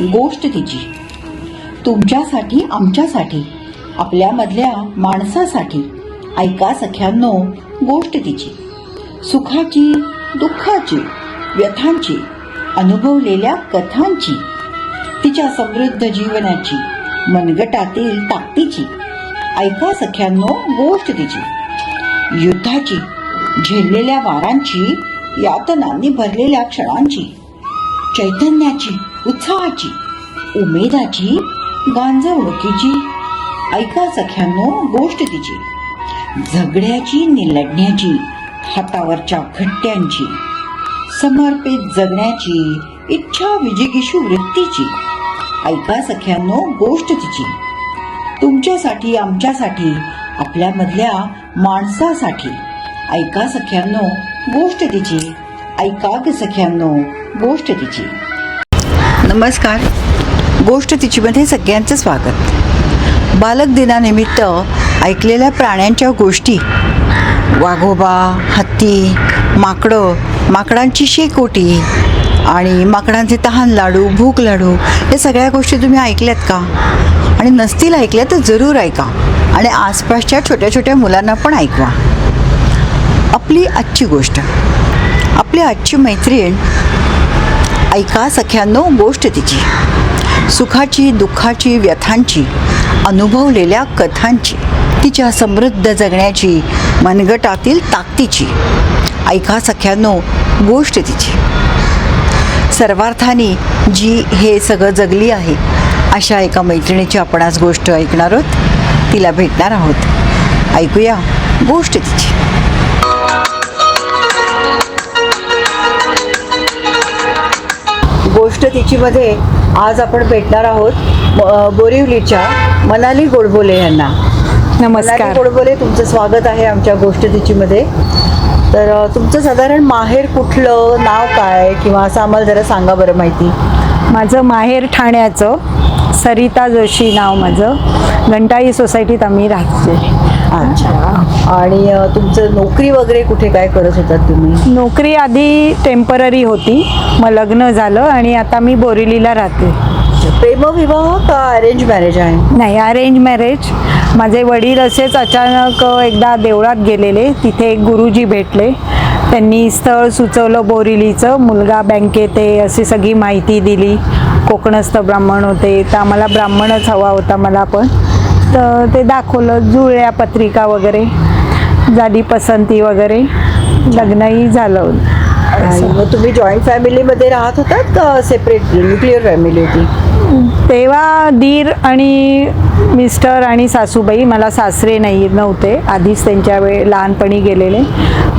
गोष्ट तिची. तुमच्यासाठी आमच्यासाठी आपल्यामधल्या माणसासाठी ऐका सख्यांनो गोष्ट तिची. सुखाची दुःखाची व्यथांची अनुभवलेल्या कथांची, तिच्या समृद्ध जीवनाची मनगटातील ताकदीची ऐका सख्यांनो गोष्ट तिची. युद्धाची झेललेल्या वारांची यातनांनी भरलेल्या क्षणांची, चैतन्याची उत्साहाची उमेदाची गांजवणुकीची ऐका सख्यांनो गोष्ट तिची. झगड्याची निलढण्याची हातावरच्या घट्ट्यांची, समर्पित जगण्याची इच्छा विजिगीषू वृत्तीची ऐका सख्यांनो गोष्ट तिची. तुमच्यासाठी आमच्यासाठी आपल्यामधल्या माणसासाठी ऐका सख्यांनो गोष्ट तिची. ऐका ग सख्यांनो गोष्ट तिची. नमस्कार, गोष्ट तिची मध्ये सगळ्यांचं स्वागत. बालक दिनानिमित्त ऐकलेल्या प्राण्यांच्या गोष्टी, वाघोबा, हत्ती, माकडं, माकडांची शेकोटी आणि माकडांचे तहान लाडू, भूक लाडू, या सगळ्या गोष्टी तुम्ही ऐकल्यात का? आणि नसतील ऐकल्या तर जरूर ऐका आणि आसपासच्या छोट्या छोट्या मुलांना पण ऐकवा. आपली आजची गोष्ट, आपली आजची मैत्रीण ऐका सख्यांनो गोष्ट तिची. सुखाची दुःखाची व्यथांची अनुभवलेल्या कथांची, तिच्या समृद्ध जगण्याची मनगटातील ताकदीची ऐका सख्यांनो गोष्ट तिची. सर्वार्थाने जी हे सगळं जगली आहे अशा एका मैत्रिणीची आपण आज गोष्ट ऐकणार आहोत. तिला भेटणार आहोत. ऐकूया गोष्ट तिची. गोष्ट तिची मध्ये आज आपण भेटणार आहोत बोरिवलीच्या मनाली गोडबोले यांना. नमस्कार. मनाली गोडबोले, तुमचं स्वागत आहे आमच्या गोष्ट तिची मध्ये. तर तुमचं साधारण माहेर कुठलं, नाव काय, किंवा असं आम्हाला जरा सांगा बरं माहिती. माझं माहेर ठाण्याचं, सरिता जोशी नाव माझं. घंटाई सोसायटीत आम्ही राहतो. अच्छा. आणि तुमचं नोकरी वगैरे कुठे काय करत होतात तुम्ही? नोकरी आधी टेम्पररी होती, मग लग्न झालं आणि आता मी बोरिवलीला राहते. प्रेमविवाह का अरेंज मॅरेज आहे? नाही, अरेंज मॅरेज. माझे वडील असेच अचानक एकदा देवळात गेलेले, तिथे एक गुरुजी भेटले. त्यांनी स्थळ सुचवलं बोरिवलीचं, मुलगा बँकेत आहे अशी सगळी माहिती दिली. कोकणस्थ ब्राह्मण होते, तर आम्हाला ब्राह्मणच हवा होता मला पण. तर ते दाखवलं, जुळल्या पत्रिका वगैरे, झाली पसंती वगैरे, लग्नही झालं. मग तुम्ही जॉईंट फॅमिलीमध्ये राहत होतात का सेपरेट न्यूक्लिअर फॅमिली होती? तेव्हा दीर आणि मिस्टर आणि सासूबाई, मला सासरे नव्हते, आधीच त्यांच्या लहानपणी गेलेले,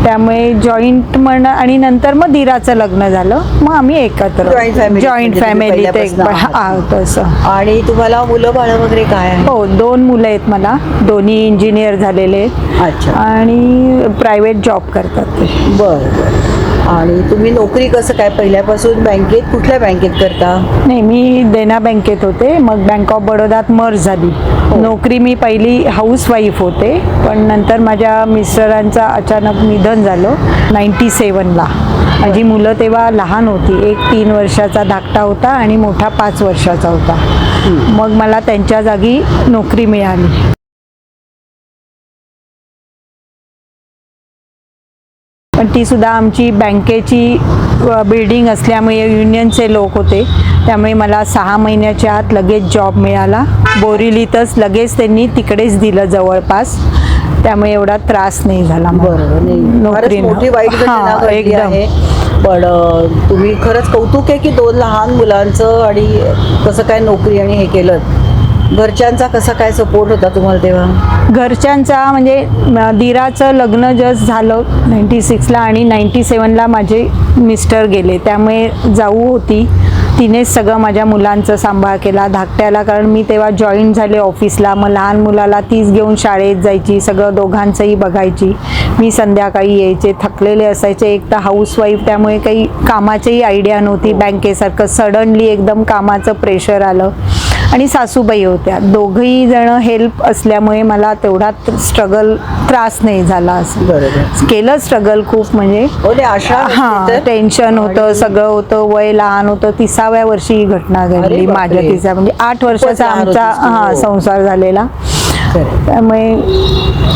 त्यामुळे जॉईंट आणि नंतर मग दीराचं लग्न झालं, मग आम्ही एकत्र जॉईंट फॅमिलीत आहोत असं. आणि तुम्हाला मुलं बाळं वगैरे काय आहे? हो, 2 मुलं आहेत मला, दोन्ही इंजिनियर झालेले. अच्छा. आणि प्रायव्हेट जॉब करतात ते. बरं. आणि तुम्ही नोकरी कसं काय पहिल्यापासून बँकेत, कुठल्या बँकेत करता? नाही, मी देना बँकेत होते, मग बँक ऑफ बडोदात मर्ज झाली. नोकरी मी पहिली हाऊसवाईफ होते, पण नंतर माझ्या मिस्टरांचं अचानक निधन झालं 97ला. माझी मुलं तेव्हा लहान होती, एक 3 वर्षाचा धाकटा होता आणि मोठा 5 वर्षाचा होता. मग मला त्यांच्या जागी नोकरी मिळाली. पण ती सुद्धा आमची बँकेची बिल्डिंग असल्यामुळे युनियनचे लोक होते, त्यामुळे मला 6 महिन्याच्या आत लगेच जॉब मिळाला. बोरिवलीतच लगेच त्यांनी तिकडेच दिलं जवळपास, त्यामुळे एवढा त्रास नाही झाला. बरोबर. नोकरी मोठी वाईट घटना घडली आहे, पण तुम्ही खरंच कौतुक आहे की 2 लहान मुलांचं आणि कसं काय नोकरी आणि हे केलं. घरच्यांचा कसा काय सपोर्ट होता तुम्हाला तेव्हा? घरच्यांचा म्हणजे दीराचं लग्न जस्ट झालं 96ला आणि 97ला माझे मिस्टर गेले, त्यामुळे जाऊ होती, तिनेच सगळं माझ्या मुलांचं सांभाळ केला. धाकट्याला, कारण मी तेव्हा जॉईन झाले ऑफिसला, मग लहान मुलाला तीच घेऊन शाळेत जायची, सगळं दोघांचंही बघायची. मी संध्याकाळी यायचे, थकलेले असायचे, एक तर हाऊसवाईफ, त्यामुळे काही कामाचीही आयडिया नव्हती. बँकेसारखं सडनली एकदम कामाचं प्रेशर आलं आणि सासूबाई होत्या. दोघही जण हेल्प असल्यामुळे मला तेवढा स्ट्रगल त्रास नाही झाला. असं बरोबर. केलं स्ट्रगल खूप, म्हणजे हो ते अशा हा टेन्शन होतं, सगळं होतं, वय लहान होतं. 30व्या वर्षी ही घटना घडली. अरे बापरे. माझ्या 30 म्हणजे 8 वर्षाचा लहान आमचा होतीस तू. हो. संसार झालेला. खरं. त्यामुळे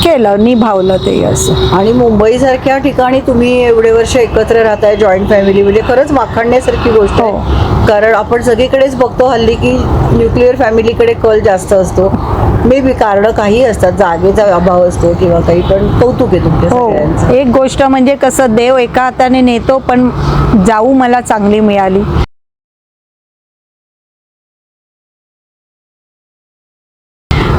केलं, निभावलं ते असं. आणि मुंबई सारख्या ठिकाणी तुम्ही एवढे वर्ष एकत्र राहताय जॉईंट फॅमिली, म्हणजे खरंच माखणण्यासारखी गोष्ट आहे. कारण आपण सगळीकडेच बघतो हल्ली की न्यूक्लिअर फॅमिलीकडे कल जास्त असतो. मे बी कारण काही असतात, जागेचा अभाव असतो किंवा काही, पण कौतुक आहे तुमच्या हो, सगळ्यांचं. एक गोष्ट म्हणजे कसं, देव एका हाताने नेतो, पण जाऊ मला चांगली मिळाली.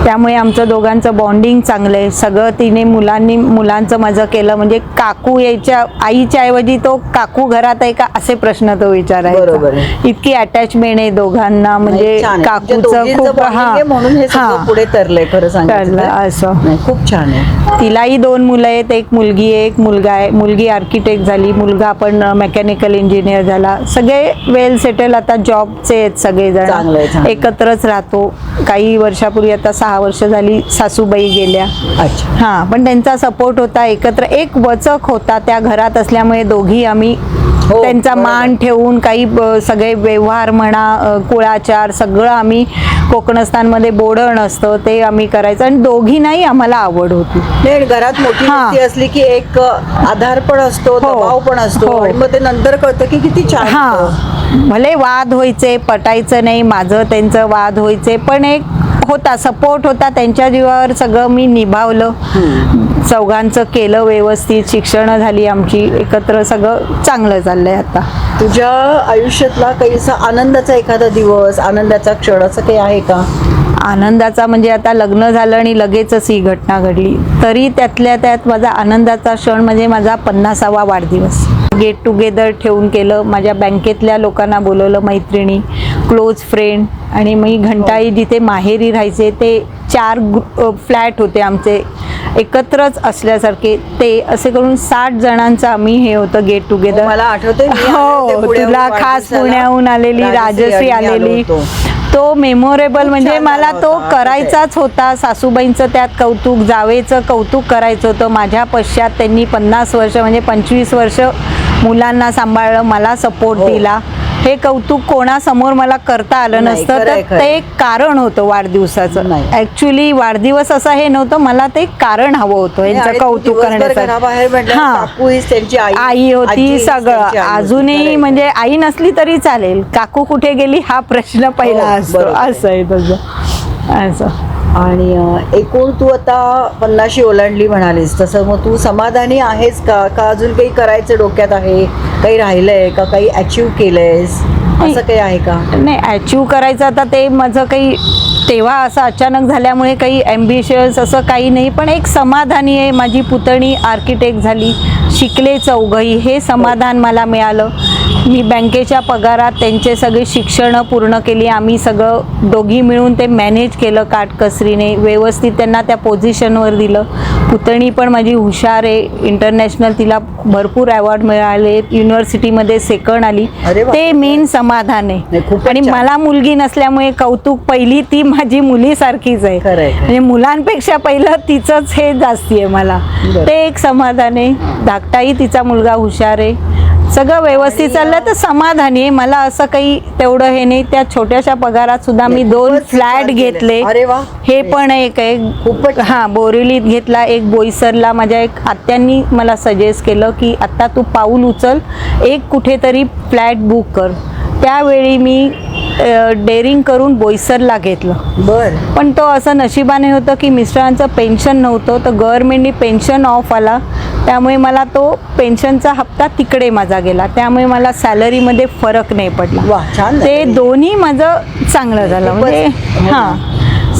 त्यामुळे आमचं दोघांचं बॉन्डिंग चांगलं आहे. सगळं तिने मुलांचं माझं केलं. म्हणजे काकू यायच्या आईच्या ऐवजी तो काकू घरात आहे का असे प्रश्न तो बरोबर विचारायचा. आहे. इतकी अटॅचमेंट आहे दोघांना, म्हणजे छान आहे. तुमच्या काकूचं दोघींचं खूप bonding आहे म्हणून हे सगळं पुढे तरलंय खरं सांगायचं ठरलं तर. असं. नाही, खूप छान आहे. तिलाही 2 मुलं आहेत, एक मुलगी आहे, एक मुलगा आहे. मुलगी आर्किटेक्ट झाली, मुलगा पण मेकॅनिकल इंजिनियर झाला. सगळे वेल सेटल, आता जॉबचे आहेत सगळेजण. चांगलं आहे, चांगलं आहे. एकत्रच राहतो. काही वर्षापूर्वी, आता 6 वर्ष झाली, सासूबाई गेल्या. अच्छा. हां, पण त्यांचा सपोर्ट होता. एकत्र एक वचक होता त्या घरात असल्यामुळे दोघी आम्ही हो, त्यांचा बरोबर. मान ठेवून काही सगळे व्यवहार म्हणा, कुळाचार सगळं आम्ही, कोकणस्थानमध्ये बोडण असतं ते आम्ही करायचं, आणि दोघींनाही आम्हाला आवड होती. नाही, घरात मोठी हा. व्यक्ती असली की एक आधार पण असतो, हो. दबाव पण असतो, हो. आणि मग ते नंतर कळतं की किती छान होतं. हां, भले वाद व्हायचे, पटायचं नाही, माझं त्यांचं वाद व्हायचे, पण एक होता, सपोर्ट होता. त्यांच्या जीवावर सगळं मी निभावलं. चौघांचं केलं व्यवस्थित. शिक्षणं झाली आमची एकत्र, सगळं चांगलं चाललंय आता. तुझ्या आयुष्यातला काही असा आनंदाचा एखादा दिवस, आनंदाचा क्षण असं काही आहे का? आनंदाचा म्हणजे आता लग्न झालं आणि लगेचच ही घटना घडली, तरी त्यातल्या त्यात माझा आनंदाचा क्षण म्हणजे माझा 50वा वाढदिवस. गेट टुगेदर ठेवून केलं. माझ्या बँकेतल्या लोकांना बोलवलं, मैत्रिणी, क्लोज फ्रेंड. आणि मी घंटाळी जिथे माहेरी राहायचे ते 4 फ्लॅट होते आमचे एकत्रच असल्यासारखे. ते असे करून 60 जणांचं आम्ही हे होतं गेट टुगेदर. मला आठवतंय, मी आले होते हो, पुण्याहून तुला खास वाढदिवसाला. पुण्याहून आलेली राजश्री आणि मी आलो आलेली. होतो. तो मेमोरेबल खूप म्हणजे छान मला झाला तो होता, करायचाच होता. सासूबाईंचं त्यात कौतुक, जावेचं कौतुक करायचं होतं. माझ्या पश्चात त्यांनी 50 वर्ष म्हणजे 25 वर्ष मुलांना सांभाळलं, मला सपोर्ट हो. दिला. हे कौतुक कोणासमोर मला करता आलं नाही, नसतं. खरंय, तर खरंय. ते एक कारण होतं वाढदिवसाचं. नाही. ऍक्च्युली वाढदिवस असं हे नव्हतं, मला ते कारण हवं होतं यांचं आणि तू कौतुक दिवसभर घराबाहेर म्हटलं, हां. काकू हीच त्यांची आई आई होती, आजी हीच सगळं. त्यांची आई होती. अजूनही खरंय. म्हणजे आई नसली तरी चालेल, काकू कुठे गेली हा प्रश्न पहिला हो, असतो. बरोबर आहे. असं आहे तसं असं. आणि एकूण तू आता 50शी ओलांडली म्हणालीस, तसं मग तू समाधानी आहेस का? का अजून काही करायचं डोक्यात आहे? काही राहिलंय का? काही अचीव केलंयस असं काही आहे का? नाही, अचीव करायचं आता ते माझं काही तेव्हा असं अचानक झाल्यामुळे काही ॲम्बिशियस असं काही नाही, पण एक समाधानी आहे. माझी पुतणी आर्किटेक्ट झाली, शिकले चौघही, हे समाधान मला मिळालं. मी बँकेच्या पगारात त्यांचे सगळे शिक्षणं पूर्ण केली. आम्ही सगळं दोघी मिळून ते मॅनेज केलं काटकसरीने, व्यवस्थित त्यांना त्या पोझिशनवर दिलं. पुतणी पण माझी हुशार आहे, इंटरनॅशनल तिला भरपूर अवॉर्ड मिळाले, युनिव्हर्सिटीमध्ये सेकंड आली. अरे वा. ते मेन समाधान नाही, आहे. खूपच आणि छान. मला मुलगी नसल्यामुळे कौतुक पहिली ती माझी मुलीसारखीच आहे. खरंय, खरंय. म्हणजे मुलांपेक्षा पहिलं तिचंच हे जास्ती आहे मला. बरं. ते एक समाधान आहे. धाकटाही तिचा मुलगा हुशार आहे, सगळं व्यवस्थित चाललं तर समाधानी आहे. मला असं काही तेवढं हे नाही. त्या छोट्याशा पगारात सुद्धा मी 2 खूपच फ्लॅट छान केलंय. घेतले. अरे वा. हे पण एक आहे. खूपच हां, बोरिवलीत घेतला, एक बोईसरला. माझ्या एक आत्यांनी मला सजेस्ट केलं की आता तू पाऊल उचल, एक कुठेतरी फ्लॅट बुक कर. त्यावेळी मी डेअरिंग करून बोईसरला घेतलं. बर. पण तो असं नशिबाने होतं की मिस्टरांचं पेन्शन नव्हतं, तर गव्हर्नमेंटने पेन्शन ऑफ आला. त्यामुळे मला तो पेन्शनचा हप्ता तिकडे माझा गेला. त्यामुळे मला सॅलरीमध्ये फरक नाही पडला. वा, छान ते झालं. दोन्ही माझं चांगलं झालं. खूपच. म्हणजे हां,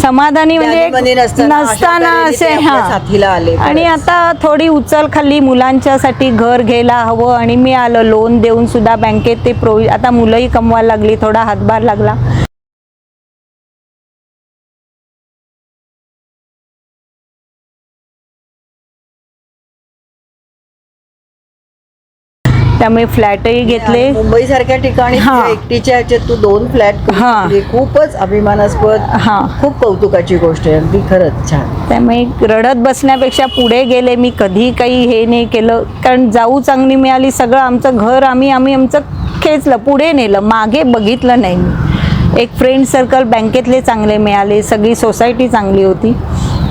समाधानी म्हणजे मध्ये नसताना अशा नसताना तऱ्हेने ते असे आपल्या साथीला आले. आणि खरंच. आता थोडी उचल खाल्ली मुलांच्यासाठी, घर घ्यायला हवं, आणि मी आलं लोन देऊन सुद्धा बँकेत ते आता मुलंही कमवायला लागली, थोडा हातभार लागला. त्यामुळे फ्लॅटही घेतले. मुंबई सारख्या ठिकाणी हा. तुझ्या एकटीच्या ह्याच्यात तू 2 फ्लॅट हा. खूपच अभिमानास्पद. हा. खूप कौतुकाची गोष्ट आहे. अगदी खरंच छान. त्यामुळे रडत बसण्यापेक्षा पुढे गेले. मी कधी काही हे नाही केलं, कारण जाऊ चांगली मिळाली. सगळं आमचं घर आम्ही आमचं खेचलं, पुढे नेलं, मागे बघितलं नाही मी. एक फ्रेंड सर्कल बँकेतले चांगले मिळाले, सगळी सोसायटी चांगली होती.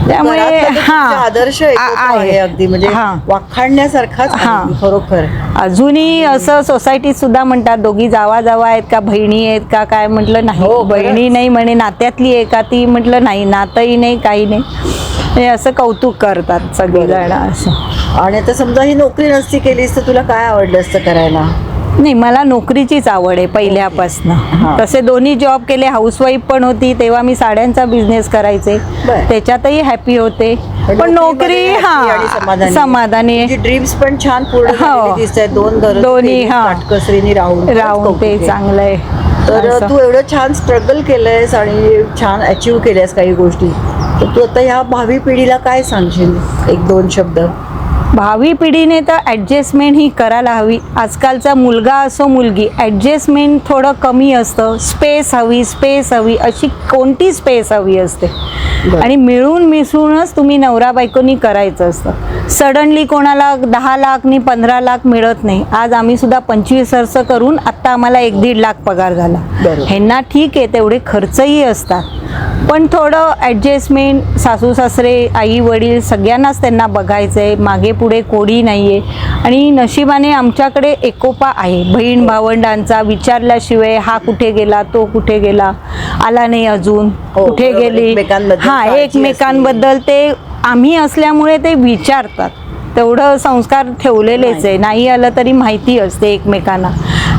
त्यामुळे घरातला तर तुमचा आदर्श एकोपा आहे अगदी, म्हणजे हा. वाखाणण्यासारखाच आहे, हा. खरोखर. अजूनही असं सोसायटीत सुद्धा म्हणतात दोघी जावा आहेत का, बहिणी आहेत का, काय म्हटलं नाही. हो, बहिणी नाही म्हणे, नात्यातली आहे का, ती म्हटलं नाही, नातंही नाही, काही नाही. हे असं कौतुक करतात सगळेजण असं. आणि आता समजा ही नोकरी नसती केलीस तर तुला काय आवडलं असतं करायला? नाही, मला नोकरीचीच आवड आहे पहिल्यापासनं. तसे दोन्ही जॉब केले, हाऊसवाईफ पण होती, तेव्हा मी साड्यांचा बिझनेस करायचे, बरं. त्याच्यातही हॅपी होते. पण नोकरी समाधानी ड्रीम्स पण छान पूर्ण झालेले दिसतायत. 2 घर दोन्ही, काटकसरीने राहून ते चांगलं आहे. तर असं. तू एवढं छान स्ट्रगल केलंयस आणि छान अचीव्ह केल्यास काही गोष्टी, तर तू आता ह्या भावी पिढीला काय सांगशील? 1-2 शब्द. भावी पिढीने तर ॲडजस्टमेंट ही करायला हवी. आजकालचा मुलगा असो मुलगी, ॲडजस्टमेंट थोडं कमी असतं. स्पेस हवी, अशी कोणती स्पेस हवी असते. आणि मिळून मिसळूनच तुम्ही नवरा बायकोनी करायचं असतं. सडनली कोणाला 10 लाख नि 15 लाख मिळत नाही. आज आम्ही सुद्धा 25 वर्ष करून आत्ता आम्हाला 1-1.5 लाख पगार झाला. ह्यांना ठीक आहे, तेवढे खर्चही असतात, पण थोडं ॲडजस्टमेंट, सासू सासरे, आई वडील सगळ्यांनाच त्यांना बघायचं आहे. मागे पुढे कोणी नाही आहे. आणि नशिबाने आमच्याकडे एकोपा आहे बहीण भावंडांचा. विचारल्याशिवाय हा कुठे गेला, तो कुठे गेला, आला नाही अजून, कुठे गेली, एकमेकांबद्दल ते आम्ही असल्यामुळे ते विचारतात. तेवढं संस्कार ठेवलेलेच आहे. नाही आलं तरी माहिती असते एकमेकांना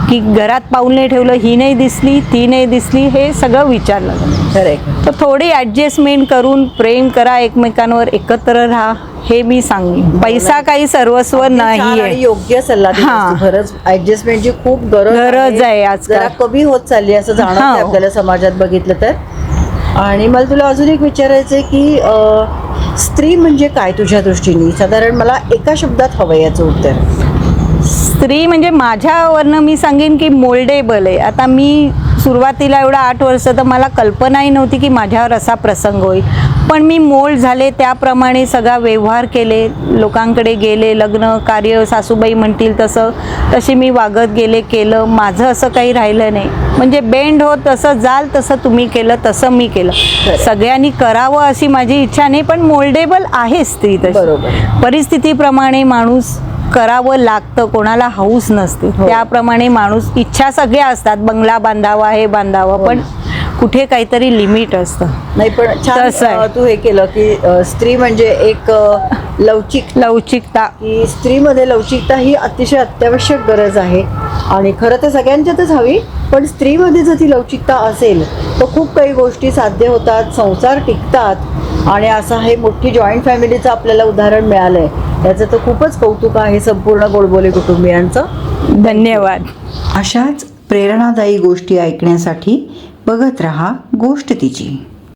की घरात पाऊल नाही ठेवलं, ही नाही दिसली, ती नाही दिसली, हे सगळं विचारलं जातं. तर थोडी ॲडजस्टमेंट करून प्रेम करा, एकमेकांवर एकत्र राहा, हे मी सांगेन. पैसा काही सर्वस्व नाही आहे. योग्य सल्ला दिलास तू. खरंच ॲडजस्टमेंटची खूप गरज आहे. आजकाल जरा कमी होत चालली असं जाणवतं आपल्याला समाजात बघितलं तर. आणि मला तुला अजून एक विचारायचं आहे की स्त्री म्हणजे काय तुझ्या दृष्टीने? साधारण मला एका शब्दात हवं याचं उत्तर. स्त्री म्हणजे माझ्यावरनं मी सांगेन की मोल्डेबल आहे. आता मी सुरुवातीला एवढा 8 वर्ष तर मला कल्पनाही नव्हती की माझ्यावर असा प्रसंग होईल. पण मी मोल्ड झाले, त्याप्रमाणे सगळा व्यवहार केले, लोकांकडे गेले, लग्न कार्य सासूबाई म्हणतील तशी मी वागत गेले, केलं. माझं असं काही राहिलं नाही. म्हणजे बेंड होत तसं जाल तसं तुम्ही केलं, तसं मी केलं. सगळ्यांनी करावं अशी माझी इच्छा नाही, पण मोल्डेबल आहे स्त्री तशी. परिस्थितीप्रमाणे माणूस करावं लागतं, कोणाला हौस नसते. त्याप्रमाणे माणूस, इच्छा सगळ्या असतात, बंगला बांधावा, हे बांधावं, पण कुठे काहीतरी लिमिट असतं. नाही, पण छान तू हे केलं की स्त्री म्हणजे एक लवचिकता, की स्त्रीमध्ये लवचिकता ही अतिशय अत्यावश्यक गरज आहे. आणि खरं तर सगळ्यांच्यातच हवी, पण स्त्रीमध्ये जर ती लवचिकता असेल तर खूप काही गोष्टी साध्य होतात, संसार टिकतात. आणि असं हे मोठी जॉईंट फॅमिलीचं आपल्याला उदाहरण मिळालंय, याचं तर खूपच कौतुक आहे संपूर्ण गोडबोले कुटुंबियांचं. धन्यवाद. अशाच प्रेरणादायी गोष्टी ऐकण्यासाठी बघत रहा गोष्ट तिची.